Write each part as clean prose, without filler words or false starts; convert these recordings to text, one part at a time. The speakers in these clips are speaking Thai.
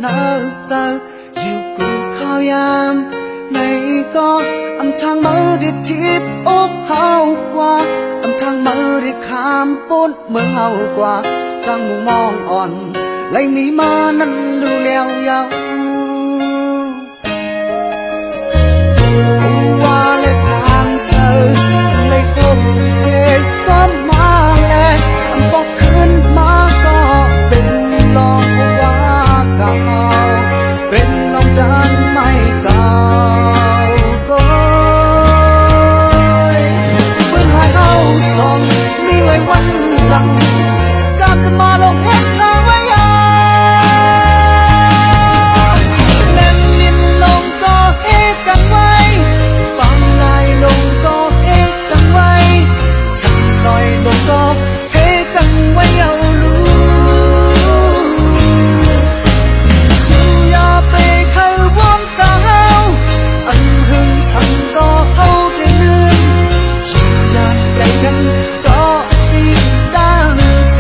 nở giờ dù cụ khao yam này có âm thang mơ đi tiếp ốp hao qua âm thang mơ đi khám bốn mơ hao qua trang mù mong on lấy mi ma năn lưu leo yao qua lấy hàng giờ lấy cốp xe gió ma lẹ âm bọc khấn má có bên lo qua cao bên lòng tràn mây cao cối bên hai áo sòng mi quay quanh lăng cảmจะมาลงเอ็กซ์ไว้ยาเล่นลิ้นลงก็เอ็กกันไว้ฟังลายลงก็เอ็กกันไว้สั่งลอยลงก็เอ็กกันไว้เอาลูสุยาไปเข้าวนตาเฮาอันหึงสั่งก็เฮาได้ลืมสุยาไปกันก็ตีดังเส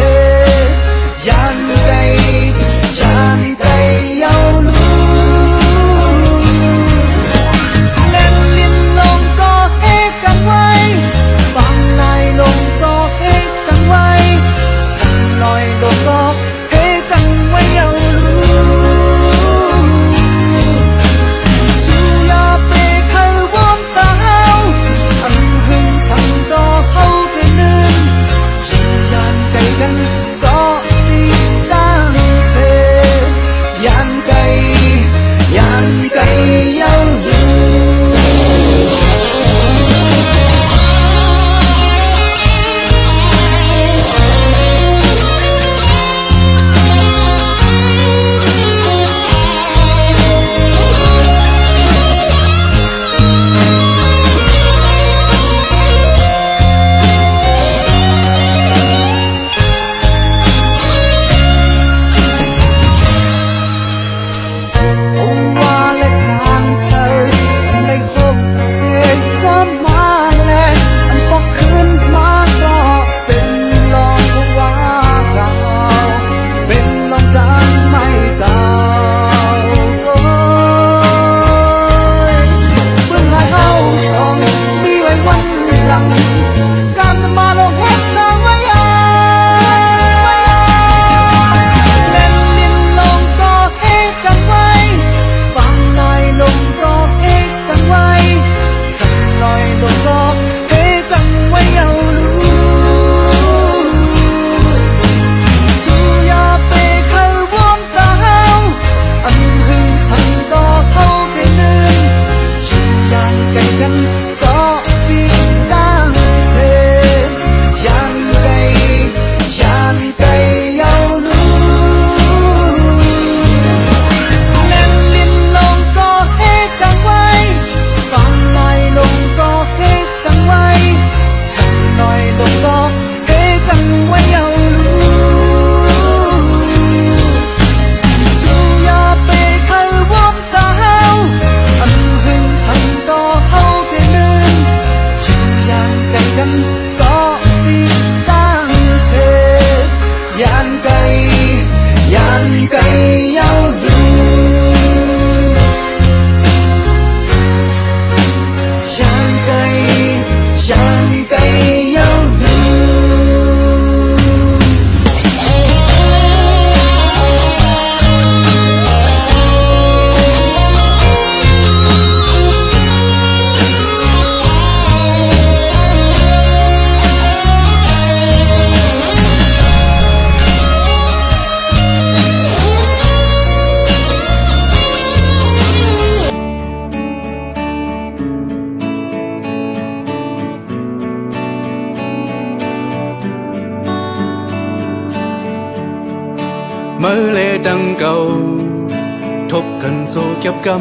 Yan cây yêu lưu lên liên lòng có hết càng quay bằng lại lòng có hết càng quay sang lòi lòng có hết càng quay yêu lưu dù ya bê khơi bốn tao anh hưng sang có hậu thế nên chỉ yan cây gần có yan cây yêu mơ lệ đằng cầu thúc cần số kiếp căm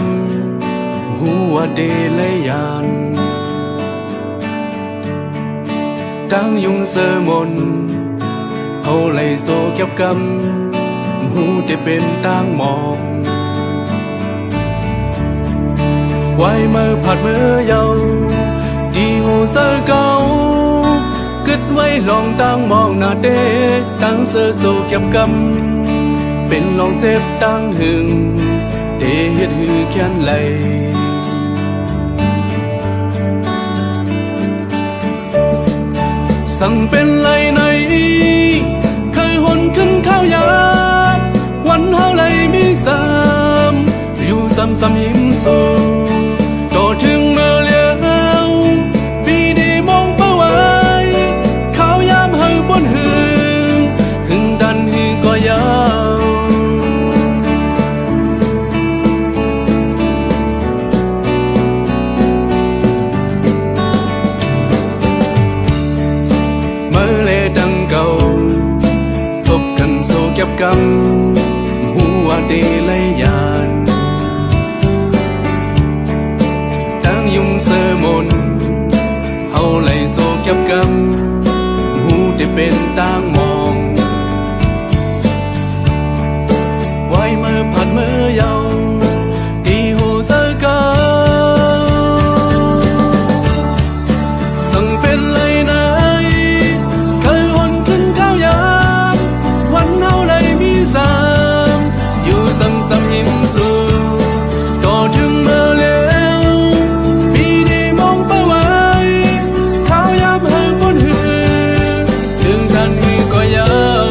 hùa đề lấy yàn đang dùng sơ môn hầu lấy số kiếp căm hù để bên đang mong quay mơ phạt mơ dâu đi hồ sơ cao kết mấy lòng đang mong nà đê đang sơ số kiếp căm เป็นลองเซฟตั้งหึงเดเฮ็ดหือแค้นไหลสั่งเป็นไรไหนเคยหนขึ้นข้าวยามวันเฮาไหลมีสามอยู่ซ้ำๆหิมสูต่อถึงเมื่อเลี้ยวปีดีมองเป้าไว้ข้าวยามเฮาบนหึงหึงดันหือก็ยาวเมื่อเลดังเก่าทบกันโซเก็บกำหัวเดลัยยานตั้งยุงเสมนเฮาไหลโซเก็บกำหูได้เป็นต่างมองไว้เมื่อผ่านเมื่อเยาตีหูเสกาสั่งเป็นไรไหนเคยหนขึ้นข้าวยามวันเฮาไหลมีสามอยู่ซ้ำๆหิมสูต่อถึงเมื่อเลี้ยวปีนี้มองเป้าไว้ข้าวยามเฮาบนหือถึงทันหือก็ยาว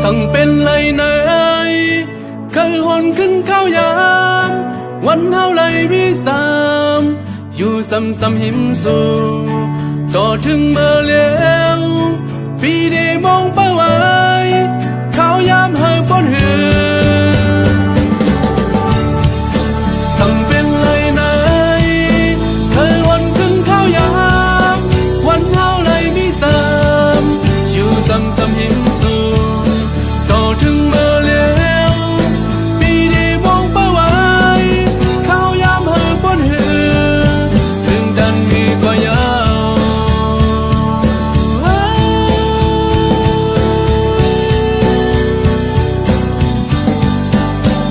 สั่งเป็นไรไหนเคยหนขึ้นข้าวยามวันเฮาไหลมีสามอยู่ซ้ำๆหิมสูต่อถึงเมื่อเลี้ยวปีได้มองเป้าไว้ข้าวยามเฮาบนหือสั่งเป็นไรไหนเคยหนขึ้นข้าวยามวันเฮาไหลมีสามอยู่ซ้ำๆหิมสูต่อถึงเมื่อเลี้ยวปีนี้มองเป้าไว้ข้าวยามเฮาบนหือถึงดันหือก็ยาว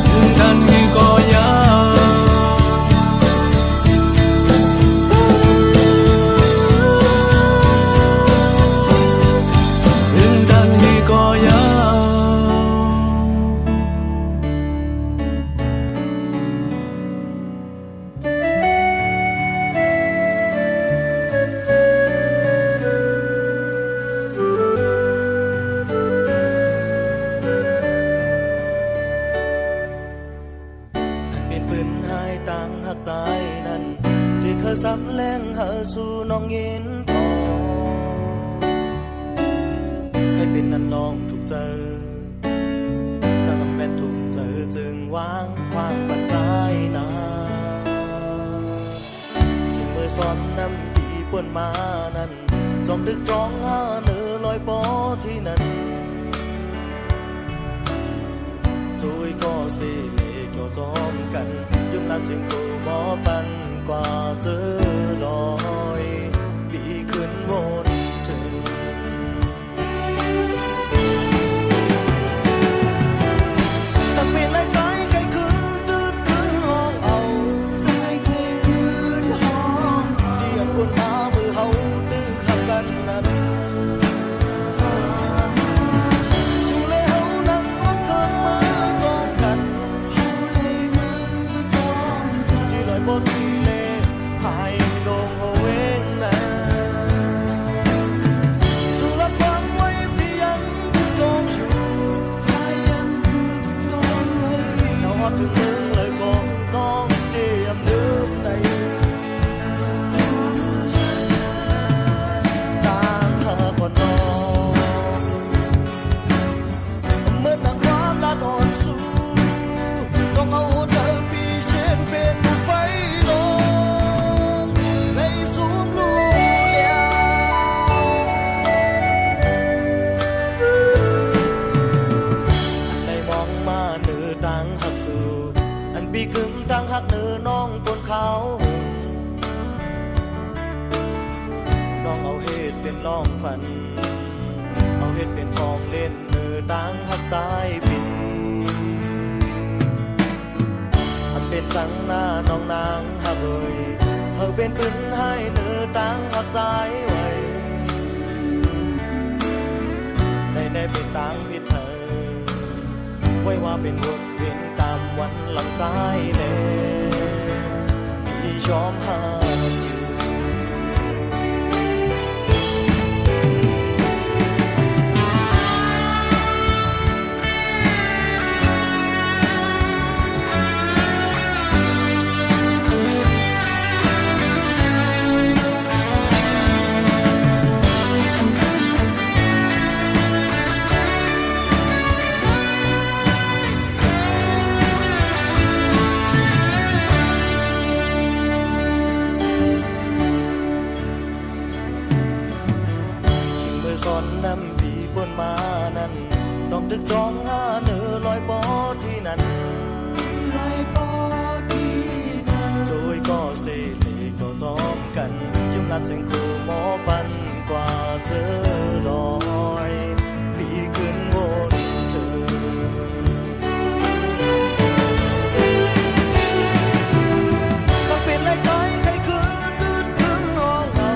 ถึงดันหือก็ยาวถึงดันหือก็ยาวเป็นปืนหายต่างหักใจนั้นที่เคยซ้ำแรงหาสู่น้องยินทองเคยเป็นนันน้องถูกเจอสร้างแม่นถูกเจอจึงวางความปัจจัยนาที่มือซ้อนน้ำที่ป่วนมานั้นจ้องดึกจ้องหาเนื้อลอยปอที่นั้นช่วยก็สิเลเกี่ยวจอมกันยุ่งนัดสิ่งกูหมอปันกว่าเจอลอยปีขึ้นวนถึงสักเป็นไรใจใครขึ้นตื่นขึ้นห้องเอาใจใครขึ้นห้องเอาที่ยังวนมามือเฮาตื้อขับกันนั้นสู่เลยเฮานั่งรถเครื่องมาจอมกันที่ลอยบนที่เลหายลงหัวเวงนะสู่รับความไว้พี่ยังคือจอมชูใจยังคือจอมไว้เราฮอดถึงมึงเลยก็น้องเตรียมลืมในจางหาก่อนน้องเมื่อนั่งความรัดอ่อนสู้ต้องเอาเธอปีเช่นเป็นไฟลงในสูงลูกเลี้ยวในม ปีกึ่งตั้งหักเนื้อน้องบนเขาน้องเอาเหตุเป็นล่องฝันเอาเหตุเป็นกองเล่นเนื้อตั้งหักใจบินอันเป็นสังหน้าน้องนางหักเลยเฮาเป็นปืนให้เนื้อตั้งหักใจไว้ได้เป็นต่างพิษเธอไว้ว่าเป็นวนเวียนตามวันหลังใจเลยที่ชอมหาสอนน้ำผีบนมานั้นน้องตึกจองหาเนื้อลอยปอที่นั้นลอยปอที่นั้นโดยก็เสเลก็จอมกันยุ่งนัดเสียงคู่หมอปันกว่าเธอลอยปีขึ้นวนเธอสักเป็นไรใจใครคืนตื่นขึ้นห้องเรา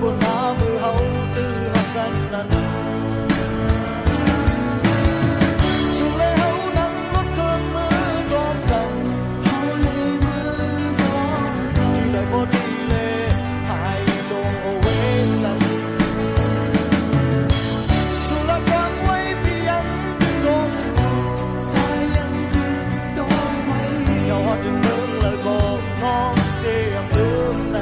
บนหามือเฮาตื้อหักกันนั้นสู่เลยเฮานั่งรถเครื่องมือจอมกันเฮาเลยมือจอมกันที่ได้บ่ที่เลยหายลงเอาไว้นั้นสู่ละฟังไว้พี่ยังตึงดองจูสายยังตึงดองไว้ยอดถึงเมืองเลยบอกน้องเจียงลืมใน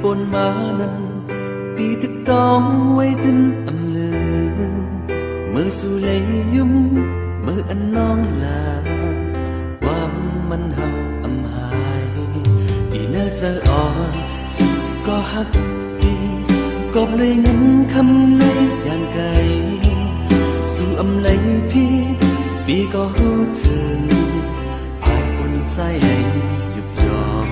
บนมานั้นปีตึกตองไว้ตึนอำลือมือสู่เลยยุ่มมืออันน้องลาว่ามันเฮาอำหายที่เนื้อเจออ่อนสุดก็หักดีกอบเลยเงินคำเลยอย่างไกลสู่อำเลยพี่ปีก็หูถึงภายบนใจเลยหยุดยอม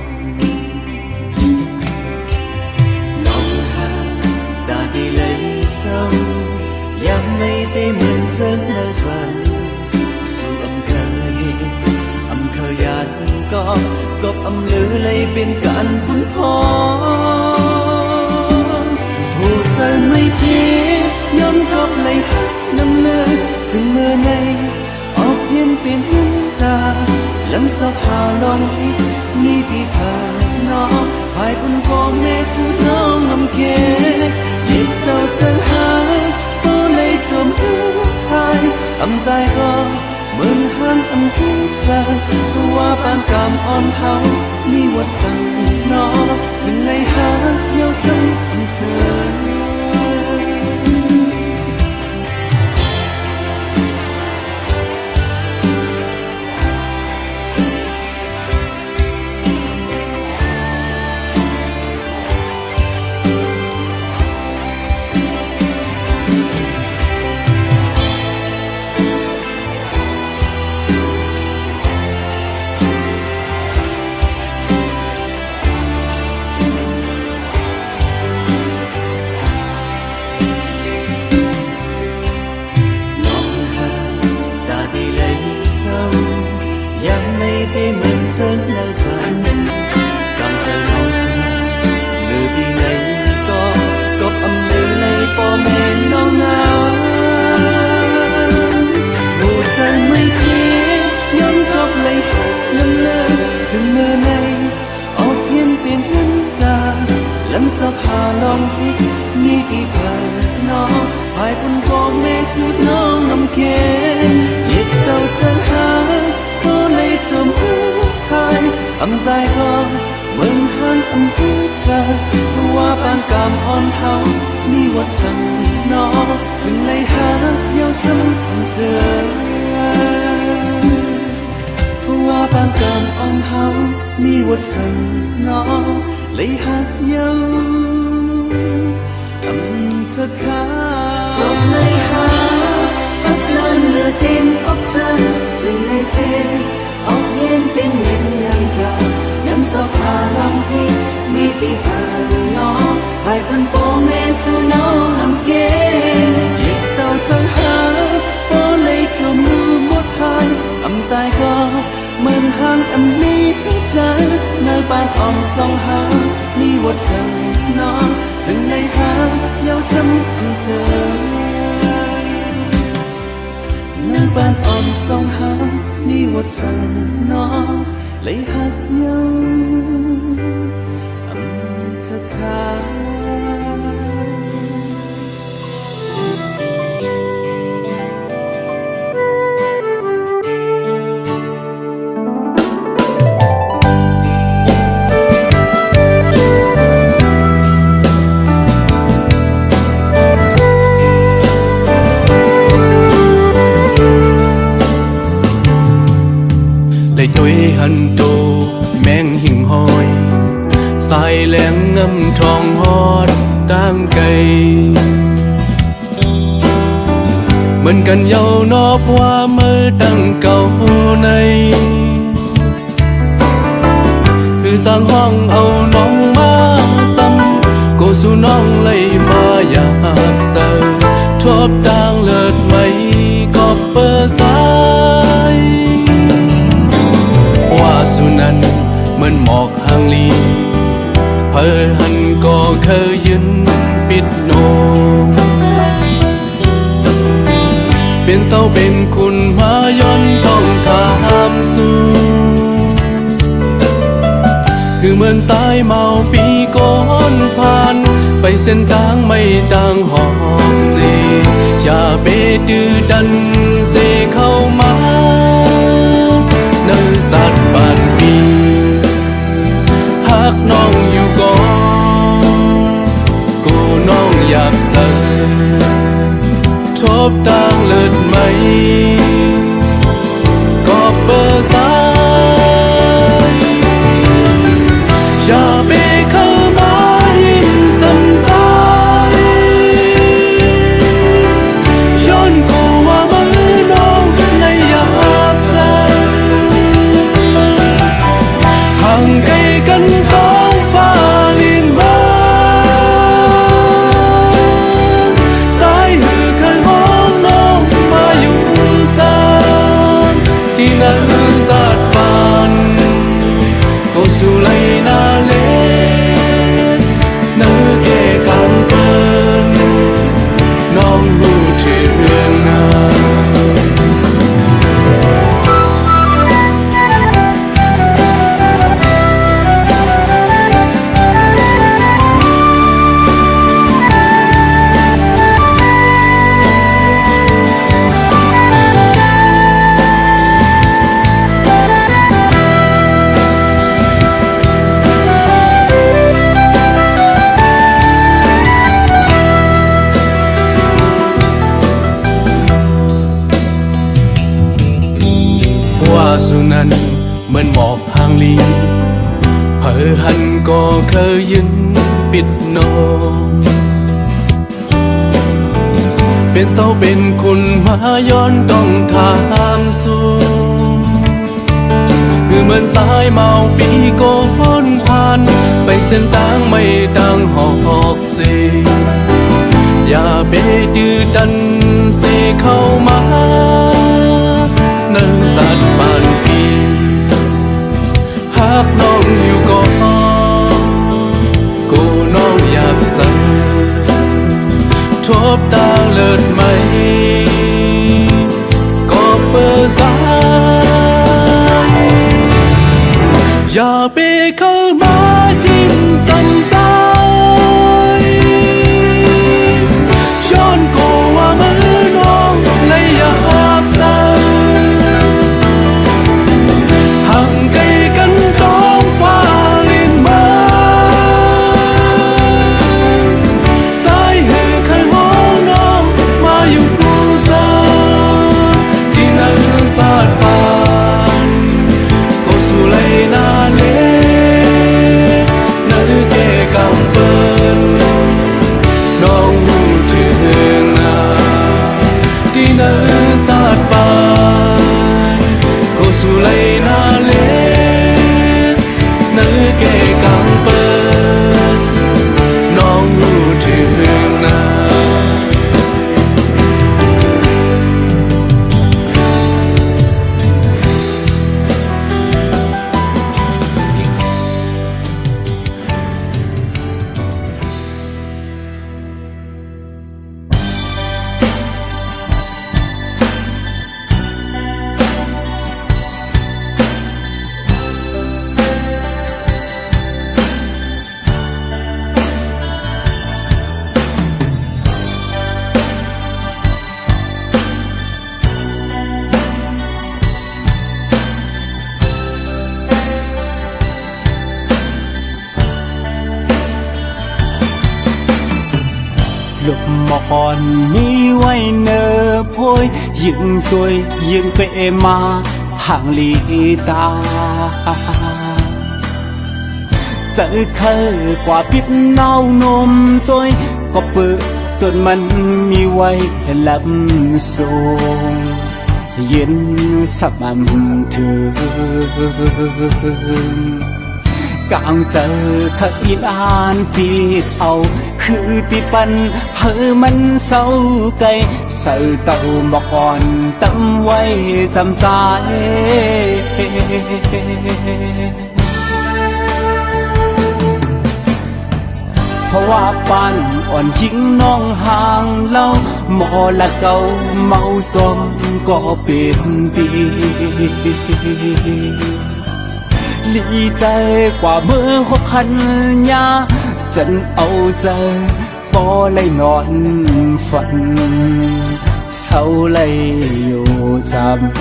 đi lấy sông yam nay tê mừng chân nơi phần su âm khơi yàn có gọp âm lư lấy bên cạn bún hòn hồ chân mây thế nhóm gọp lấy hát năm lơ từng mưa này ọc yên bên ta lắm sọc hà lon hít ni đi thờ nó hai bún có mẹ su nó ngầm kêยิบเต่าจังหายตัวเลยจมหายอำใจก็เหมือนหันอำผู้ใจก็ว่าปานกามอ่อนเฮามีวัดสั่งนอจึงเลยหาเกี่ยวสังเธอtê mình chân nơi phần cầm trời lòng người đi này có gọp âm lư lấy po mẹ non ngáo lòng thích nghĩ thì thờ nó hai quân có mê suốt nó ngầm kén nhiệt tàu chân hát có lấy chấm hai âm tai con mừng hơn âm thứ cha hoa ban cảm on hao mi vật sân nó dừng lấy hát yêu sâm chờ hoa ban cảm on hao mi vật sân nó lấy hát yêu âm thật khá ốc lấy hát ốc lên lửa tim ốc chân chừng lấy thế ốc yên bên nhìn nhầm cả nắm sau phà lòng khi mi đi thờ nó vài phần bố mẹ sư nó làm kế nhiệt tàu chân hát bố lấy cho mưa một hai âm tai có mơn han âm mi trái nơi ban om song hát mi vật sân nó dừng lấy hát yêu sâm chờ nơi ban om song hát mi vật sân nó lấy hát yêu âm thật khá để tôi hằn trồ men hình hoi sai lén ngâm tròn hót tang cây mình cần nhau nó qua mơ đằng cầu này từ sang hoang âu nong ma xăm cô su nong lấy ma yạc sờ chóp tang lợt mây cọp bơ sai hoa su nanมันหมอกห่างลีเพอหันก็เคยยืนปิดโนเป็นเศร้าเป็นคุณมาย้อนต้องถามสู่คือเหมือนสายเมาปีก่อนผ่านไปเส้นทางไม่ต่างหอกสีอย่าไปดื้อดันเสเข้ามาเนื้อสัตว์บ้านปีหักน้องอยู่ก่อนกูน้องอยากเสิชบตางเลิศไหมก็เบอร์สายอย่าไปเข้ามาหินซ้ำซ้ายย้อนกูว่ามือน้องในอยากเสิห่างไกลกันท้องฟ้าลินบ้างสายหือเคยมองน้องมาอยู่ซ้ำที่นั้นสาดปานก็สู่ไหลนาเลเนื้อแก่กำเปิ้นน้องรู้ที่เรื่องนั้นว่าสุนันเหมือนหมอกห่างลีเพอหันก็เคยยืนปิดนองเป็นเศร้าเป็นคุณมาย้อนต้องถามสู่คือเหมือนสายเมาปีโกนผ่านไปเส้นทางไม่ต่างหอกเสอย่าไปดื้อดันเสเข้ามาเนื้อสัตว์บ้านพี่หักน้องอยู่ก่อนกูน้องอยากเสิทบตาเลิศไหมก็เปิดสายอย่าไปเข้ามาหินซ้ำซ้าย สู่ไหลนาเลนื้อเกกังเปิดน้องรู้ถึงนา lục mòn mi quay nơ phôi dựng tôi dựng bệ mà hàng ly ta chẳng khơi quả biết nao nôm tôi có bự tuần mình mi quay lắm sông yên sắp âm thương càng chờ khắc yên an thì aoคือที่ปันเฮอมันเศร้าไกลใส่เต่าบอกอ่อนตั้มไว้จำใจเพราะว่าปันอ่อนยิ่งน้องห่างเล่าหมอละเก่าเมาจอมก็เป็นดีลีใจกว่าเมื่อหกพันยาฉันเอาใจปอเลยนอนฝันเศร้าเลยอยู่จำ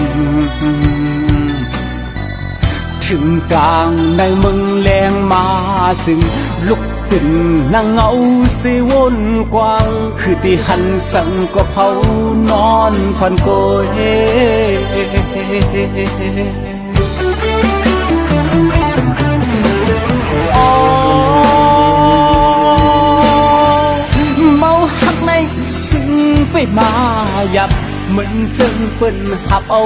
ถึงกลางในมึงแรงมาจึงลุกขึ้นนั่งเงาเสวนกว้างคือที่หันสั่งก็เผานอนฝันโกยไปมาหยับเหมือนจึงเปิ้นหับเอา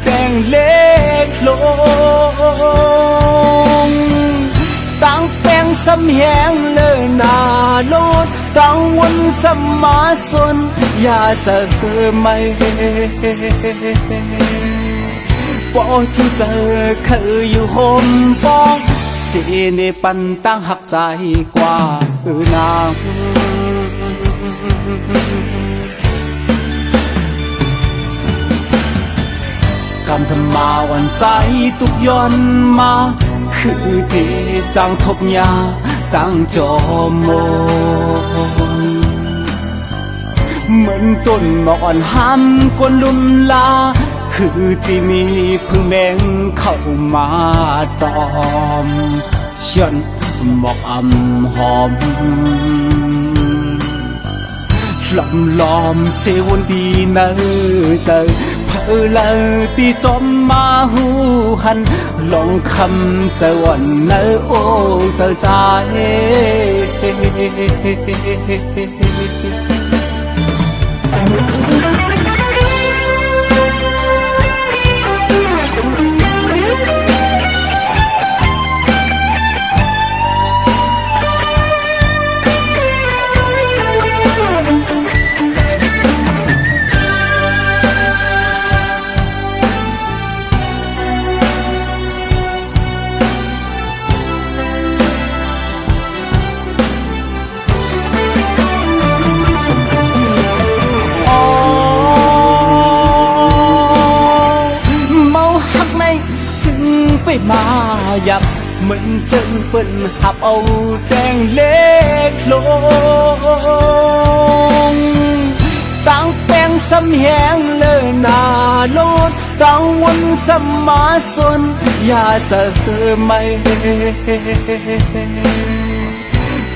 แกงเล็กลงตั้งแปงสำแหงเลยนาโลดตั้งวนสมาสนอย่าจะเกิดไม่ปอจูเจอเคยอยู่โฮมปองเสียในปันตั้งหักใจกว่านางการจะมาวันใจตุกย้อนมาคือที่จังทบยาตั้งจอมนเหมือนต้นหมอกอ่อนห้ามกวนลุมลาคือที่มีพึ่งแมงเข้ามาตอมเชื่อนหมอกอ่ำหอมลอมเสวนดีเนอเจอเออละที่จอมมาหูหันลองคำจะวันเนอโอ้เจอใจไปมาหยับเหมือนจึงเปิ้นหับเอาแดงเล็กลงตั้งแปงสำแหงเลยนาโลดตั้งวนสมาสนอย่าจะเกิดไม่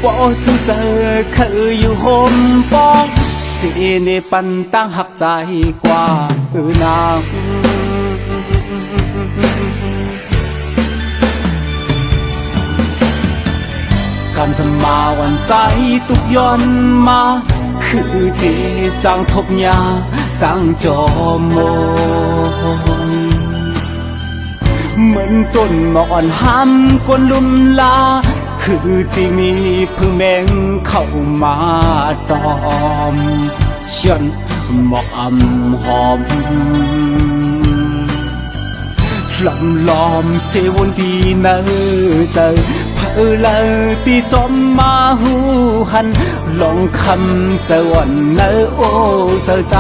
ปอจูเจอเคยอยู่โฮมปองเสียในปันตั้งหักใจกว่านางการจะมาวันใจตุกย้อนมาคือที่จังทบยาตั้งจอมน เหมือนต้นหมอนห้ำกวนลุมลาคือที่มีพึ่งแมงเข้ามาตอมฉันหมอกอำหอมลำล้อมเสวนที่เนอเจอเพอเลยที่จอมมาหูหันลองคำเจอวันเนอโอเจอใจ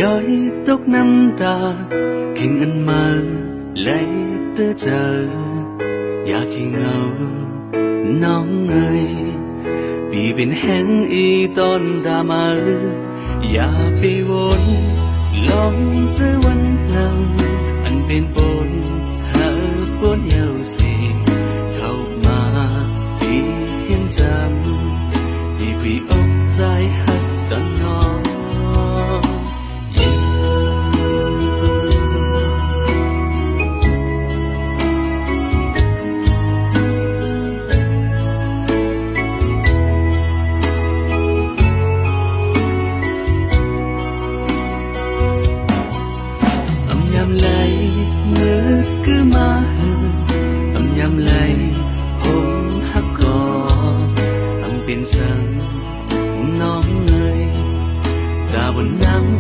ย้อยตกน้ำตาเข่งอันมาเลยเตื้อเจออยากให้เงาน้องเอ๋ยปีเป็นแห้งอีตอนตามาอย่าไปวนลองเจอวันเราอันเป็นปนหาปนเยาเสียเข้ามาปีเห็นจำที่พี่อกใจหักตอนนอน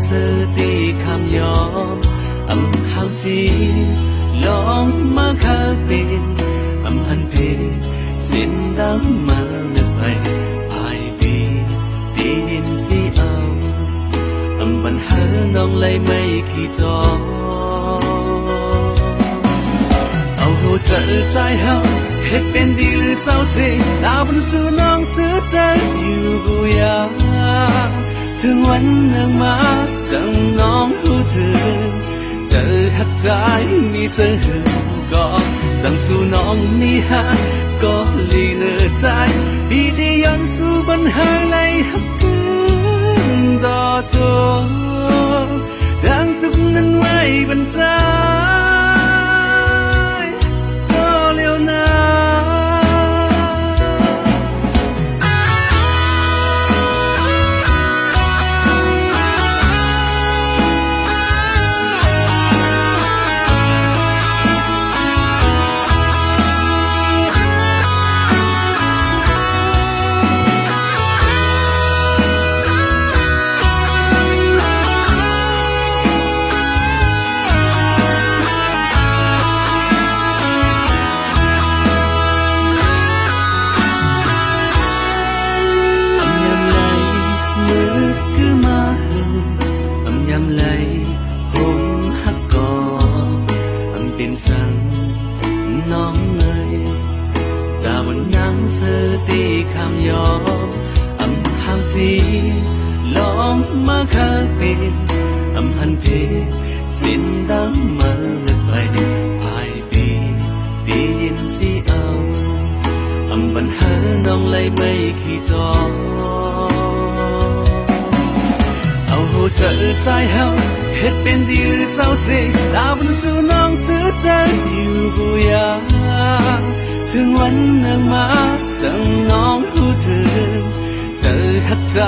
เสื้อตีคำยอมอำหาวสีลองมาคาเป็นอำหันเพเส้นดำมาเลือกไปภายปีตีนสีเอาอำบันหาน้องเลยไม่ขี้จอเอาหัวใจใจเฮาเฮ็ดเป็นดีหรือเศร้าเสียดาวบนสู่น้องซื้อใจอยู่กูอยากถึงวันหนึ่งมาสั่งน้องรู้ถึงเจอหักใจมีเจอหึงก็สั่งสู่น้องนี่ฮะก็ลีเลือใจปีที่ย้อนสู่ปัญหาเลยหักคืนต่อจบดังทุกนั้นไว้บนใจก็เลี้ยวนาลองมาคาเป็นอำหันเพสิ้นดำมาเลือกไปภายปีตีนสีเอาอำบันหาน้องเลยไม่ขี้จอเอาหัวใจใจเฮาเฮ็ดเป็นดีหรือเศร้าเสียดาวบนสู่น้องซื้อใจอยู่กูอยากถึงวันหนึ่งมาสั่งน้องรู้ถึงเจอหักใจ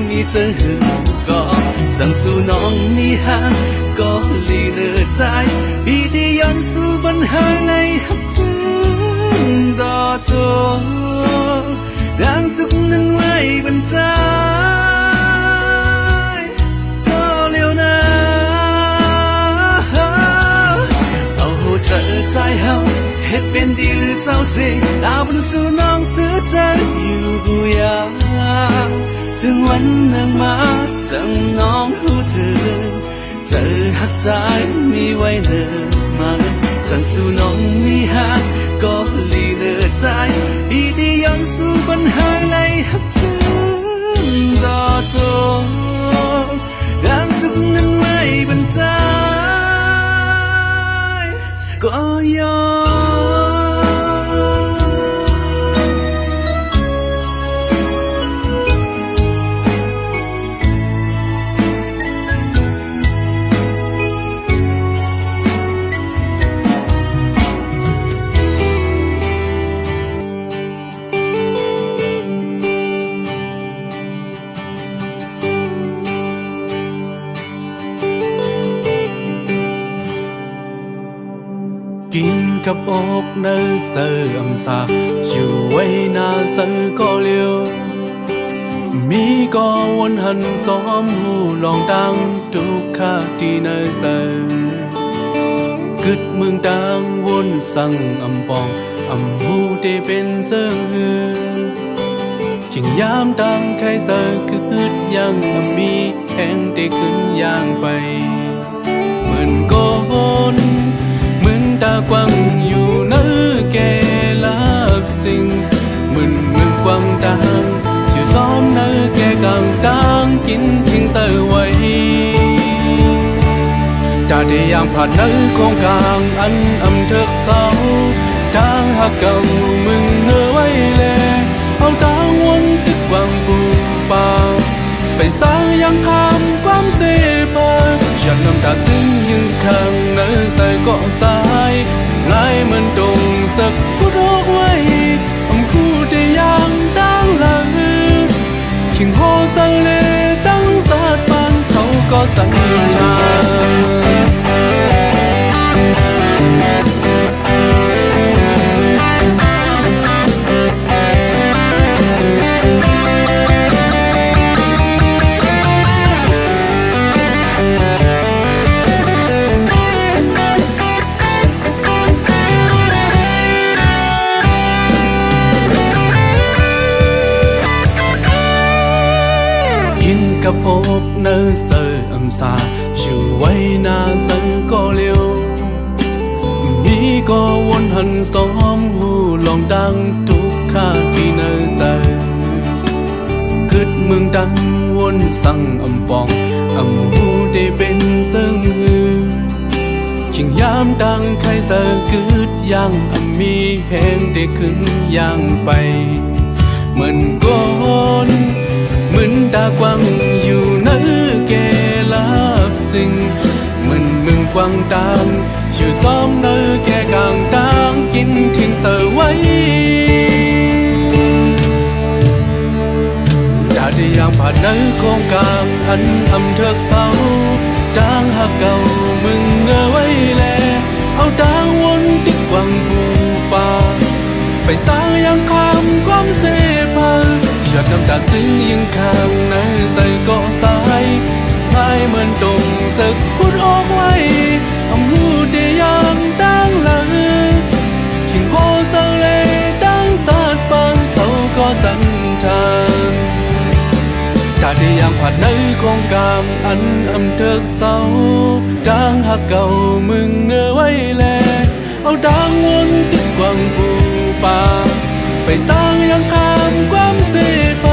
มีเจอหึงก็สั่งสู่น้องนี่ฮะก็ลีเลือใจปีที่ย้อนสู่ปัญหาเลยหักคืนต่อจบดังทุกนั้นไว้บนใจก็เลี้ยวนาเอาหัวใจใจเฮาเฮ็ดเป็นดีหรือเศร้าเสียดาวบนสู่น้องซื้อใจอยู่กูอยากถึงวันหนึ่งมา สั่งน้องรู้ถึงเจอหักใจมีไว้เลยมาสั่งสู่น้องมีหักก็ลีเลือใจอีที่ย้อนสู่ปัญหาเลยหักคืนต่อโทษดังทุกนั้นไม่บรรจัยก็ยอมกินกับอกเนื้อเสื่อมสาอยู่ไว้นาเสือก็เลี้ยวมีก็วนหันซ้อมหูลองดังทุกข้าที่เนื้อเสือกึดเมืองดังวนสั่งอำปองอำหูได้เป็นเสื่อหือยิ่งยามดังใครเสือกึดยังมีแห่งได้ขึ้นย่างไปเหมือนก้นตากว้างอยู่เนื้อแก่ลับสิ่งมึนกว้างดังชื่อซ้อมเนื้อแก่กลางดังกินทิ้งเสือไว้ตาได้ยางผ่านเนื้อโคงกลางอันอำเถิกเศร้าทางหักเก่ามึงเนื้อไว้แลเอาทางวนตึกกว้างปูป่าไปสร้างยังคำความเสพหยดน้ำตาซึ้งยืนข้างเนื้อใส่เกาะสายลายมันตรงสักผู้รอกไว้อำคู่ได้ยังตั้งหลังขิงโฮสังเลตั้งสาดปานเสาก็สั่งทางกับอกเนื้อเสืออังสาอยู่ไว้นาเสือก็เลี้ยวมีก็วนหันซ้อมหูลองดังทุกข้าที่เนื้อเสือกึดเมืองดังวนสั่งอำปองอำหูได้เป็นเสือหือยิ่งยามดังใครเสือกึดยังมีแห่งได้ขึ้นย่างไปเหมือนก้นมึนตากว้างอยู่เนื้อแก่ลับสิ่งมึงกว้างตามอยู่ซ้อมเนื้อแก่กลางตางกินทิ้งเสือไว้ตาได้ยางผ่านเนื้อโคงกลางอันอำเถิกเศร้าจางหักเก่ามึงเงอไว้แลเอาตางวนติดกว้างปูป่าไปสร้างยังคำความเสพหยดน้ำตาซึ้งยิงข้างในใส่เกาะสายให้เหมือนตรงสักพูดออกไว้อำหูได้ยังตั้งหลังขิงโคสังเลตั้งสาดปานเสาก็สั่นทานตาได้ยังผ่านในโคงกลางอันอำเถิกเศร้าจางหักเก่ามึงเงอไว้แลเอาดังวนติดกว้างปูป่าไปสร้างยังคำความเสพ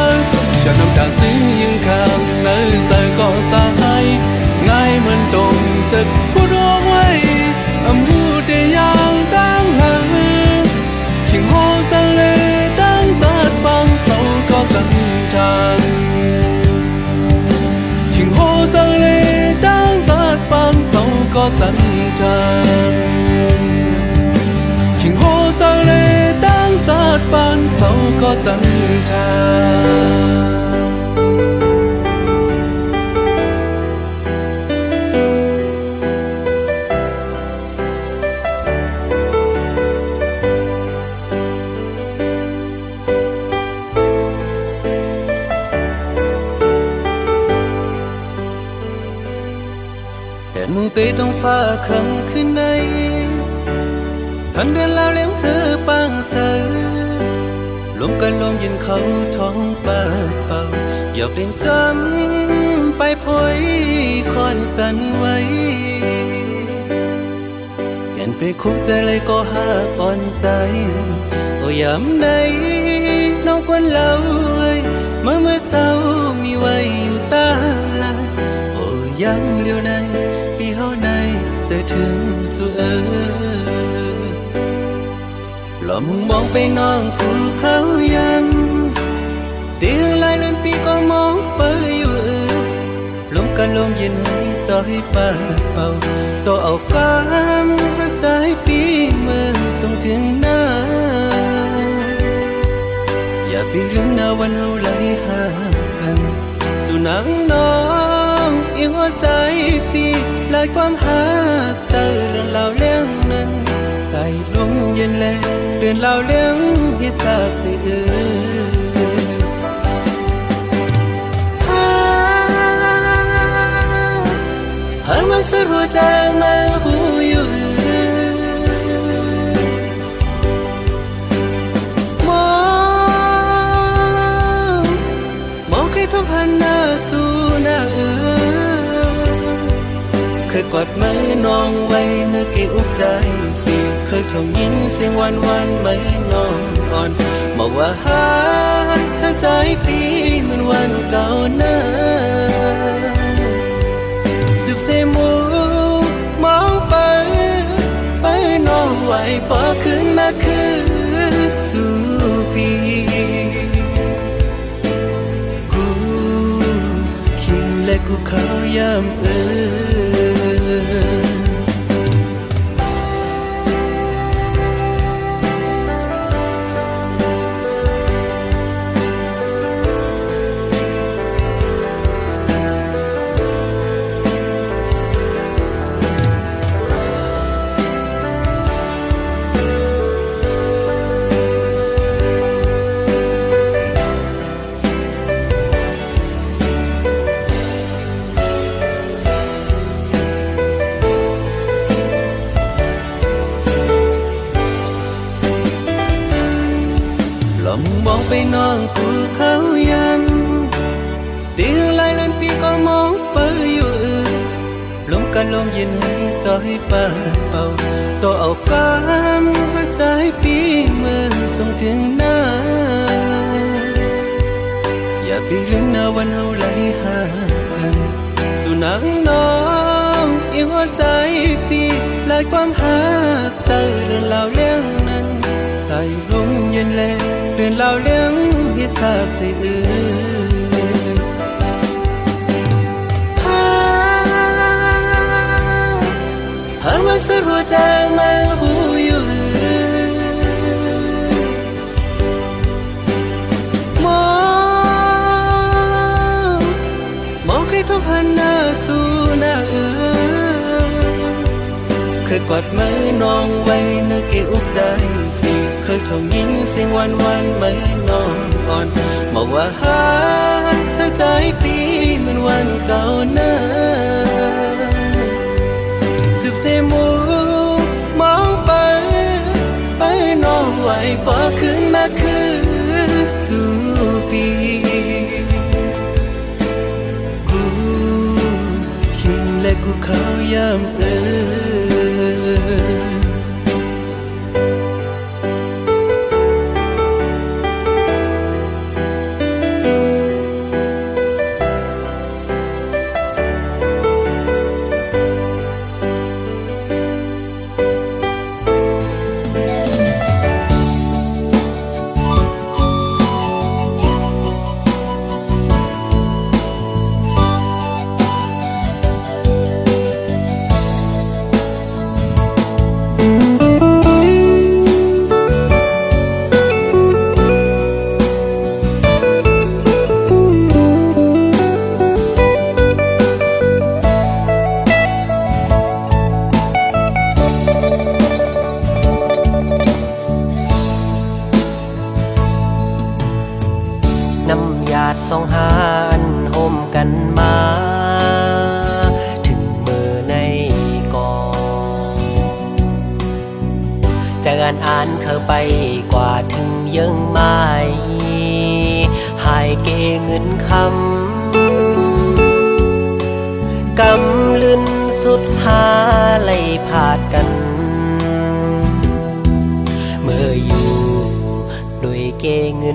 หยดน้ำตาซึ้งยิงข้างเนื้อใส่เกาะสายง่ายเหมือนตรงสักพูดออกไว้อำหูได้ยังตั้งหลังขิงโฮสังเลตั้งสาดปางเสาก็สั่นทานขิงโฮสังเลตั้งสาดปางเสาก็สั่นทานขิงโฮสังเลตั้งสาดปานเสาก็สั่นทาน มึงตีต้องฟ้าคำขึ้นในพันเดือนแล้วเลี้ยงหือปังเสือลมกันลมยินเขาท้องเปิดเป่าอย่าเปลี่ยนจำ ไปพอยคอนสันไว้แก่นไปคุกใจเลยก็หาอ่อนใจโอ้ยามใดน้องควรเล่าเมื่อเศร้ามีไว้อยู่ตาลาโอ้ยังเดียวในปีเฮาในใจถึงสู่หล่อมุงมองไปน้องภูเขายังเตียงลายเลือนปีก็มองไปอยู่ลมกันลมเย็นให้จอยปาเป่าตัวเอาความหัวใจปีเมื่อส่งถึงหน้าอย่าไปลืมหน้าวันเฮาไหลหากันสู่หนังน้องอีหัวใจปีลายความหักเติเรื่องราวเรื่องนั้นใส่ลมเย็นแลเตือนราวเรื่องที่ทราบสิหากมันสุดหัวใจมาหูอยู่มองใครทุกหันหน้าสู่หน้าเคยกอดมือน้องไว้นึกเกอุกใจเสียงเคยทงยินเสียงวันไม่น้องอ่อนบอกว่าหาใจปีเหมือนวันเก่านะสืบเสมูมองไปน้องไหวพอขึ้นมาคือทุกปีกูคิงและกูเขาย้ำมองไปน้องภูเขายังเตียงลายเลือนปีก็มองไปอยู่ลมกันลมเย็นให้จอยปาเป่าตัวเอาความหัวใจปีเมื่อส่งถึงหน้าอย่าไปลืมหน้าวันเฮาไหลหากันสู่หนังน้องอีหัวใจปีลายความหักเติเรื่องราวเรื่องนั้นใส่ลมเย็นแลเตือนเราเรื่องที่ทราบสิหากมันสุดหัวใจมาหูอยู่มองใครทุกหันหน้าสู่หน้าเคยกอดมือน้องไว้นึกเกอุกใจสิเคยทงยินเสียงวันไม่น้องอ่อนบอกว่าหาใจปีเหมือนวันเก่านะสืบเสมูมองไปน้องไหวพอขึ้นมาคือทุกปีกูคิงและกูเขาย้ำสองหานห่มกันมาถึงมือในก่อนจะอ่านเข้าไปกว่าถึงยังไม่หายเกเงินคำ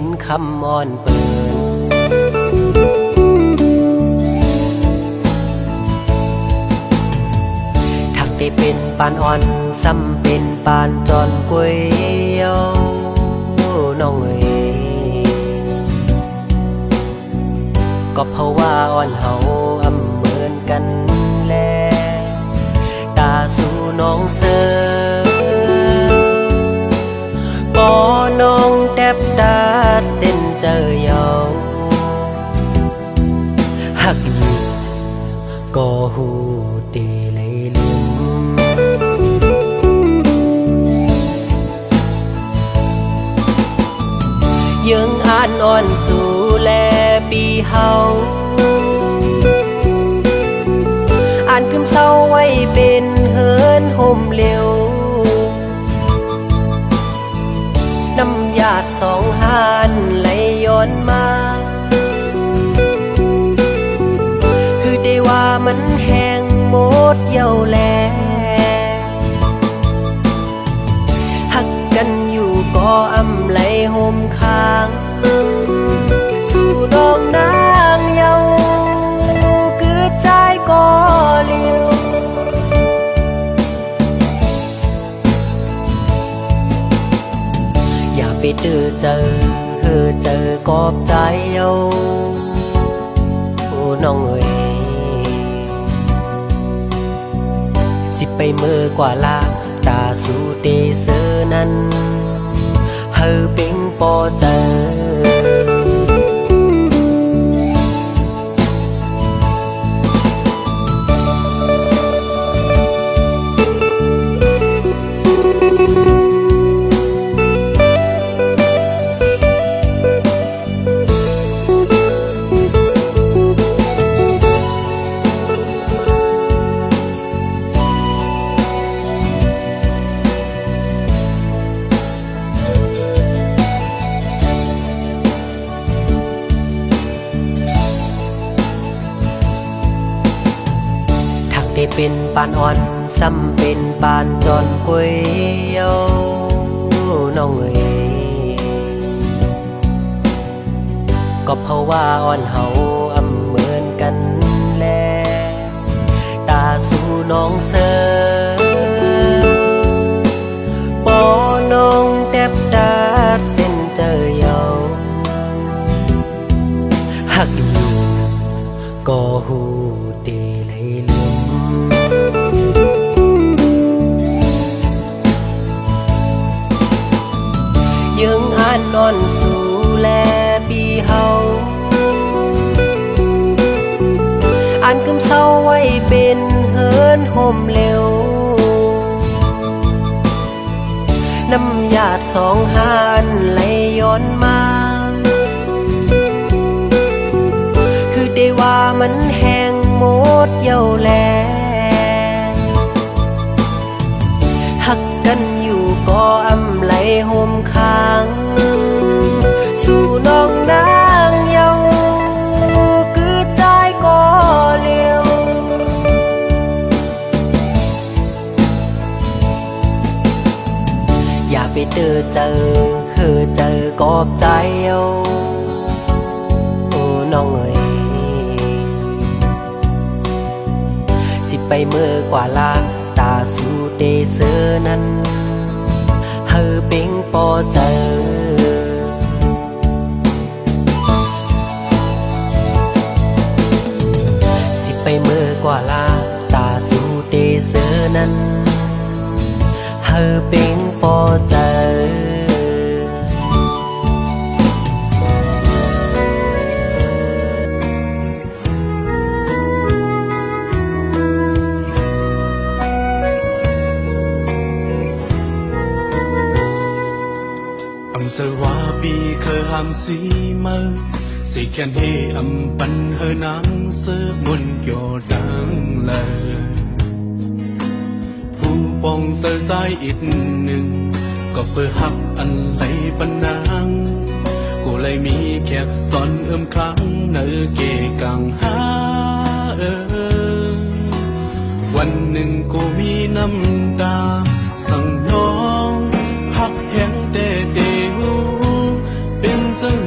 นคำอ่อนเปินทักได้เป็นปานอ่อนซ้ำเป็นปานจอนกวยเยาน้องเอ๋ยก็เพราะว่าอ่อนเฮาอำเหมือนกันแลตาสู่น้องเสือบ่น้องแทบตาเส้นเจอเยาหักอยู่ก็หูตีเลยลืมยังอ่านอ่อนสู่แลปีเฮาอ่านคืมเศร้าไว้เป็นเฮินห่มเร็วน้ำหยาดสองหานไหลย้อนมาคือได้ว่ามันแห้งหมดเยี่ยวแลหักกันอยู่ก็อำไหลห่มค้างสู่น้องนางเยาคือใจก็เลี้ยวอย่าไปเจอๆกอบใจเยาโอ้น้องเอ๋ยสิไปเมื่อกว่าลาตาสู่เดเซอนั้นเฮอเป็งปอเจอได้เป็นปานอ่อนซ้ำเป็นปานจอนกวยเยาน้องเอ๋ยก็เพราะว่าอ่อนเฮาอำเหมือนกันแลตาสู่น้องเสือบ่น้องแทบตาเส้นเจอเยาหักอยู่ก็หูตีเลยลืมยังอ่านนอนสู่แลปีเฮาอ่านคืมเศร้าไว้เป็นเฮินห่มเร็วน้ำหยาดสองหานไหลย้อนมาคือได้ว่ามันแห้งหมดเยี่ยวแลหักกันอยู่ก็อำไหลห่มค้างสู่น้องนางเยาคือใจก็เลี้ยวอย่าไปเจอกอบใจเอาโอ้น้องเอ๋ยสิไปเมื่อกว่าลาตาสู่เดเซอนั้นเฮอเป็งปอเจอสิไปเมื่อกว่าลาตาสู่เดเซอนั้นเฮอเป็งปอเจอSợ hoa bi khờ hàm xí mơ Sĩ khen hê âm bắn hơ nắng Sơ muôn kiểu đáng lờ Phu bong sơ dài ít nừng Có phơ hấp ăn lấy bắn nắng Cô lấy mi kẹt son kháng Nở kê càng háวันหนึ่งกูมีน้ำตาสั่งน้องหักแหงแต่เดียวเป็นสัง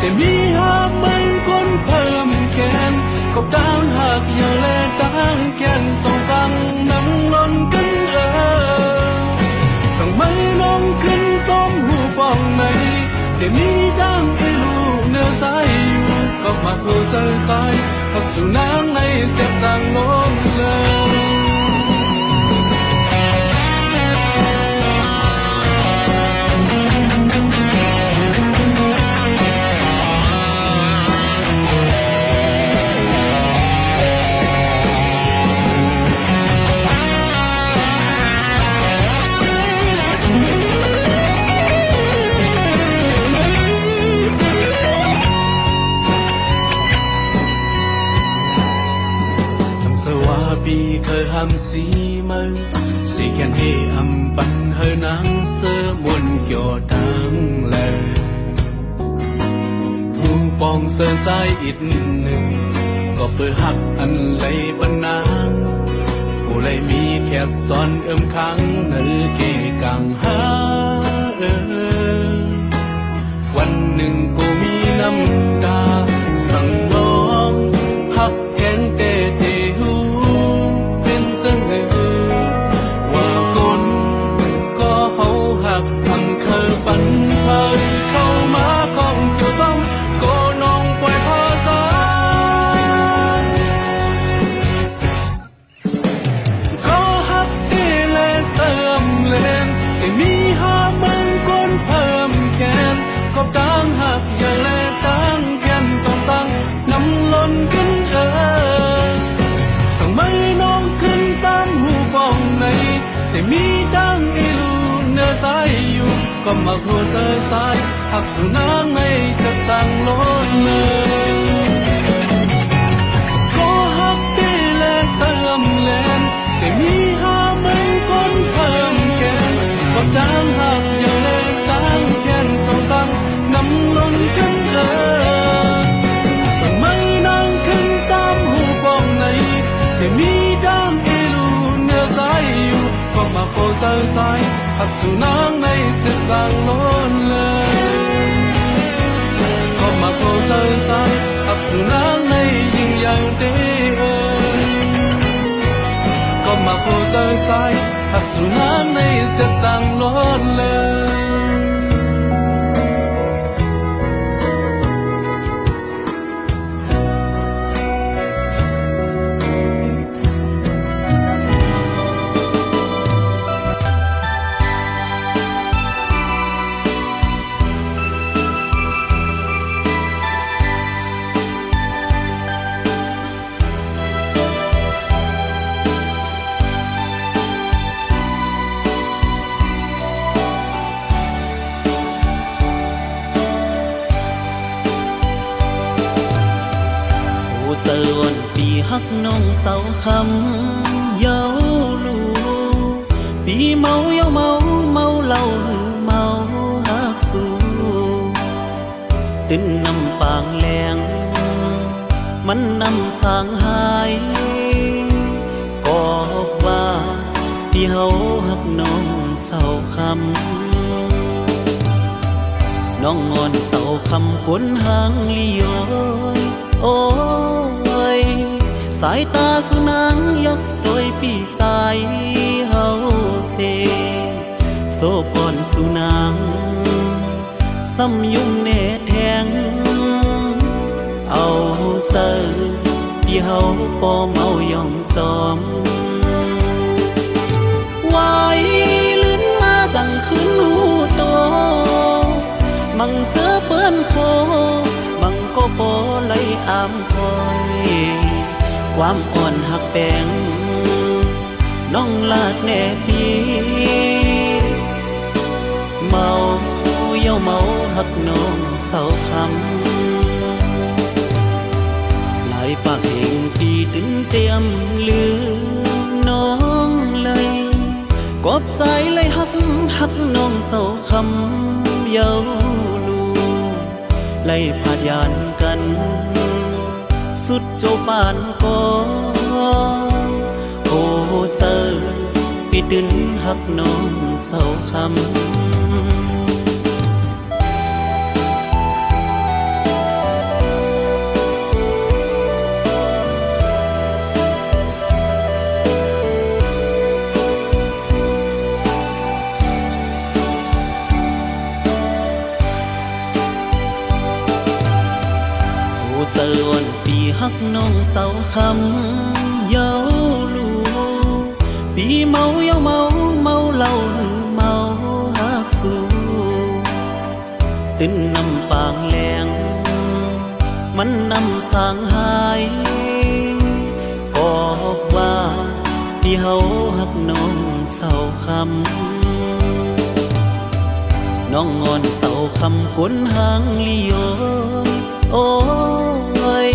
แต่มีหาไม่คนเพิ่มแค้นก็ต่างหากอย่าแลต่างแค้นส่งตังน้ำล้นกันสั่งไม่น้องขึ้นส้มหูฟองในแต่มีดังไอ้ลูกเนื้อสายอยู่ก็มาโผล่ใจสายพักสู่น้ำในเจ็บต่างล้นเลยปีเคยหำสีมือสีแค่นี้อำปันเฮนางเสือมวนเกี่ยวดังเลยหูปองเสือสายอีกหนึ่งก็เพื่อหักอันเลยปันนางกูเลยมีแค่ซ้อนค้างเนื้อเกกังหาวันหนึ่งกูมีน้ำตาสั่งน้องหักแข็งเตะว่าคนก็เฮาหักทำเคยฝันเคยเข้ามาของเกี่ยวซ้ำก็น้องปล่อยภาษาก็หักที่เลเสริมเลนที่มีหามันคนเพิ่มแค้นก็ต่างหักอย่าแลต่างแค้นสองต่างน้ำล้นกันสั่งไม่น้องขึ้นตามหูฟองในแต่มีดังไอ้ลูเนื้อสายอยู่ก็มาหัวเสือสายหักสู่น้ำในจะต่างล้นเลยก็หักที่และเสริมแลนแต่มีหาไม่คนเพิ่มแก่ก็ต่างหักอย่าแลต่างแค้นสองต่างน้ำล้นกันสั่งไม่นั่งขึ้นตามหูฟองในแต่มีดังไอ้ลูเนื้อสายอยู่ก็มาโคใจสายหักสู่น้ำในเส้นทางล้นเลยก็มาโคใจสายหักสู่น้ำในยิ่งใหญ่เด้อก็มาโคใจสายหักสู่น้ำในเส้นทางล้นเลยเจอวันปีฮักน้องเสาคำเยาลูปีเมาเยาเมาเมาเหล้าหือเมาฮักสูตื่นน้ำปางแหลงมันนำสางหายก็ว่าปีเฮาฮักน้องเสาคำน้องงอนเสาคำก้นหางลีโอยโอ้ยสายตาสุนังยักโดยปีใจเฮาเซโซพรสุนังซ้ำยุ่งเนแทงเอาเจอปีเฮาปอเมายองจอมวายลื่นมาจังขึ้นหูโตมังเจอเปิ้นโคบังก็โปไหลอามคอยความอ่อนหักแปงน้องลาดแน่ปีเมาเยาเมาหักน้องเสาคำหลายปากเองปีตึงเตรียมลืมน้องเลยกบใจเลยหักน้องเสาคำเยาไล่พาดยานกันสุดโจปานก็โอ้เจอปีตึนหักน้องเสาคำ เจอวันปีฮักน้องเสาคำเยาลูปีเมาเยาเมาเมาเหล้าหรือเมาฮักสูตื่นน้ำปางแหลงมันนำสางหายก็ว่าพี่เฮาฮักน้องเสาคำน้องงอนเสาคำคนหางลิโยโอ้ย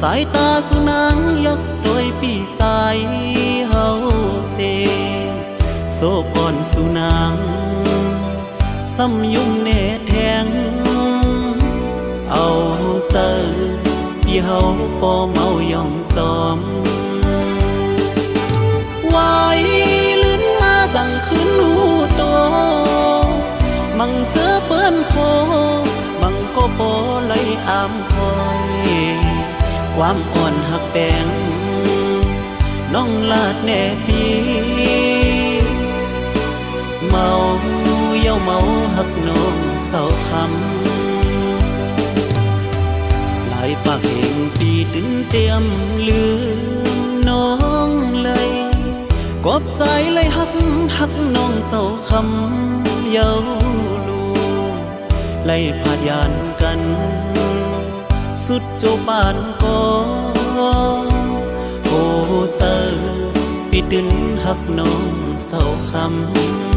สายตาสุนังยักโดยปีใจเฮาเซโซปอนสุนังซ้ำยุ่มเนแทงเอาเจอพี่เฮาปอเมาย่องจอมวายลื่นมาจังขึ้นหูโตมังเจอเปิ้นโคมังก็โปเลยอามคอยความอ่อนหักแปงน้องลาดแน่ปีเมาเย้าเมาหักน้องเศร้าคำหลายปากเองปีตึงเตรียมลืมน้องเลยกบใจเลยหักน้องเศร้าคำเย้าไล่พาดยานกันสุดโจบานก็โอ้เจอปีตึนหักน้องเศร้าคำ